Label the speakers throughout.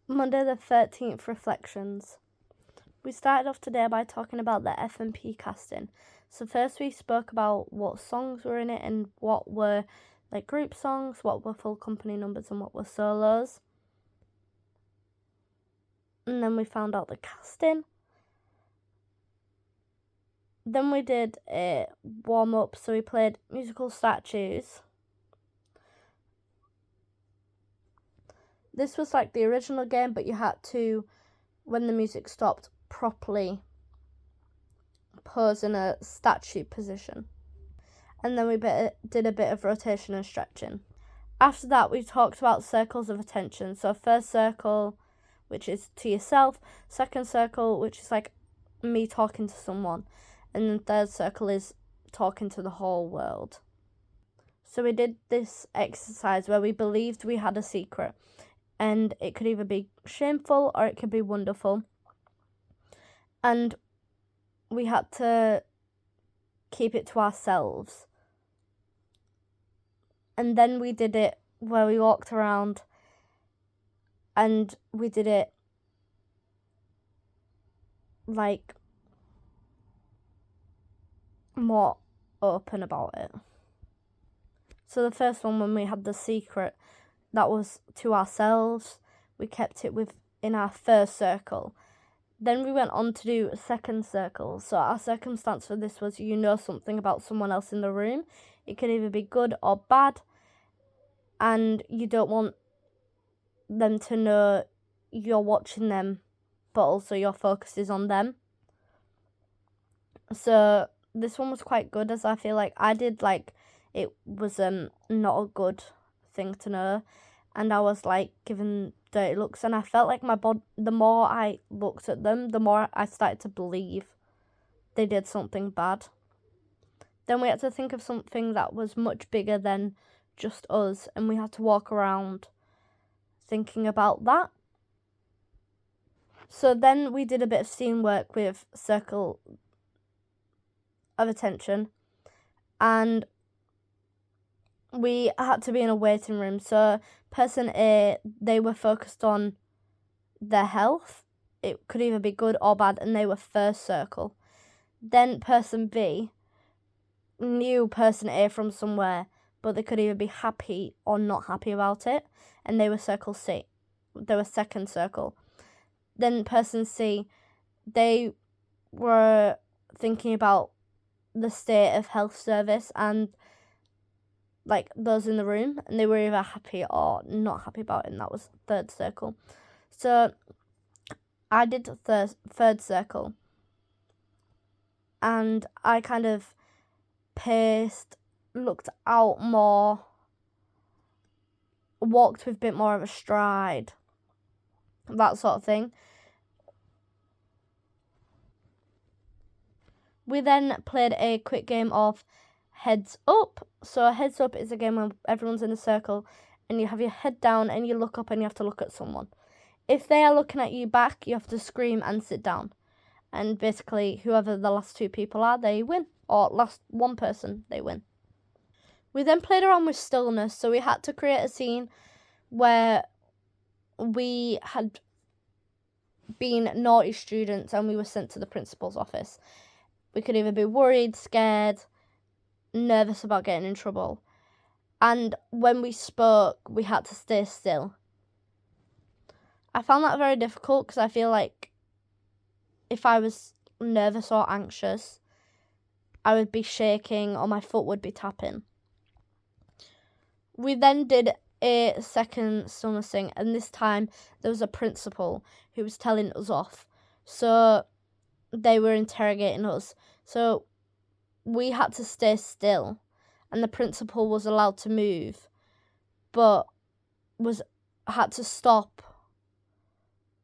Speaker 1: Monday the 13th reflections. We started off today by talking about the F&P casting. So first we spoke about what songs were in it and what were like group songs, what were full company numbers and what were solos. And then we found out the casting. Then we did a warm-up, so we played musical statues. This was like the original game, but you had to, when the music stopped, properly pose in a statue position. And then we did a bit of rotation and stretching. After that, we talked about circles of attention. So first circle, which is to yourself. Second circle, which is like me talking to someone. And then third circle is talking to the whole world. So we did this exercise where we believed we had a secret. And it could either be shameful or it could be wonderful. And we had to keep it to ourselves. And then we did it where we walked around and we did it like more open about it. So the first one, when we had the secret, that was to ourselves. We kept it in our first circle. Then we went on to do a second circle. So our circumstance for this was you know something about someone else in the room. It could either be good or bad. And you don't want them to know you're watching them, but also your focus is on them. So this one was quite good, as I feel like I did like it was not a good thing to know. And I was like giving dirty looks, and I felt like my body, the more I looked at them, the more I started to believe they did something bad. Then we had to think of something that was much bigger than just us, and we had to walk around thinking about that. So then we did a bit of scene work with circle of attention, and we had to be in a waiting room. So person A, they were focused on their health. It could either be good or bad, and they were first circle. Then person B knew person A from somewhere, but they could either be happy or not happy about it, and they were circle C. They were second circle. Then person C, they were thinking about the state of health service and like those in the room, and they were either happy or not happy about it, and that was third circle. So I did third circle, and I kind of paced, looked out more, walked with a bit more of a stride, that sort of thing. We then played a quick game of heads up. So heads up is a game where everyone's in a circle and you have your head down and you look up and you have to look at someone. If they are looking at you back, you have to scream and sit down. And basically, whoever the last two people are, they win. Or last one person, they win. We then played around with stillness. So we had to create a scene where we had been naughty students and we were sent to the principal's office. We could either be worried, scared, nervous about getting in trouble. And when we spoke, we had to stay still. I found that very difficult because I feel like if I was nervous or anxious, I would be shaking or my foot would be tapping. We then did a second stillness thing, and this time there was a principal who was telling us off. So they were interrogating us. So we had to stay still, and the principal was allowed to move, but had to stop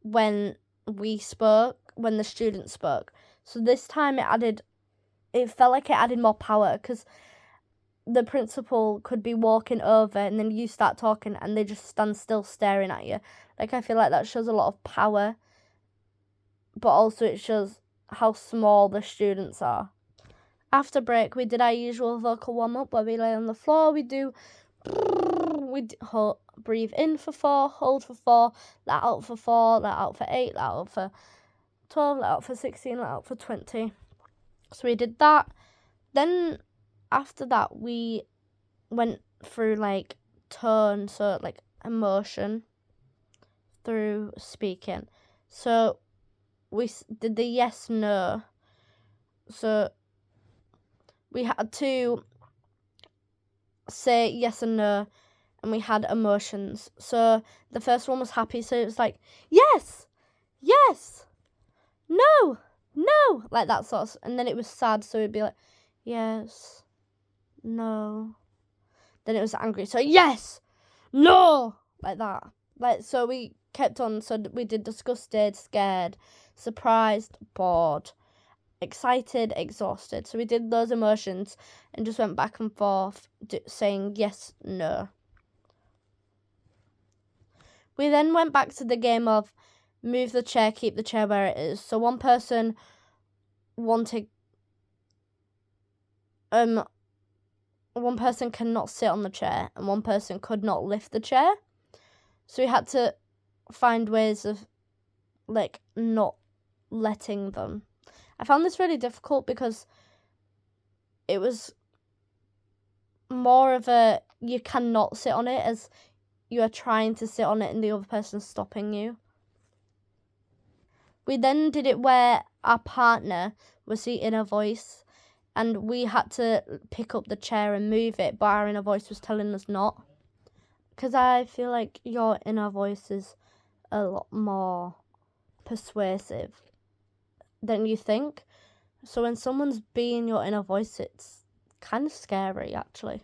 Speaker 1: when we spoke, when the students spoke. So this time it felt like it added more power, because the principal could be walking over and then you start talking and they just stand still staring at you. Like, I feel like that shows a lot of power, but also it shows how small the students are. After break, we did our usual vocal warm-up where we lay on the floor, we do we'd breathe in for 4, hold for 4, let out for 4, let out for 8, let out for 12, let out for 16, let out for 20. So we did that. Then after that, we went through like tone, so like emotion through speaking. So we did the yes, no. So we had to say yes and no, and we had emotions. So the first one was happy, so it was like, yes, yes, no, no, like that sort of. And then it was sad, so it'd be like, yes, no. Then it was angry, so yes, no, like that. Like, so we kept on, so we did disgusted, scared, surprised, bored, excited, exhausted. So we did those emotions and just went back and forth saying yes, no. We then went back to the game of move the chair, keep the chair where it is. So one person wanted, one person cannot sit on the chair and one person could not lift the chair. So we had to find ways of like not letting them. I found this really difficult because it was more of a you cannot sit on it as you are trying to sit on it and the other person's stopping you. We then did it where our partner was the inner voice and we had to pick up the chair and move it, but our inner voice was telling us not. Because I feel like your inner voice is a lot more persuasive than you think. So when someone's being your inner voice, it's kind of scary, actually.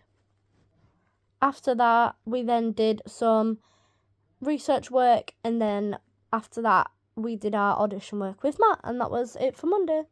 Speaker 1: After that, we then did some research work, and then after that, we did our audition work with Matt, and that was it for Monday.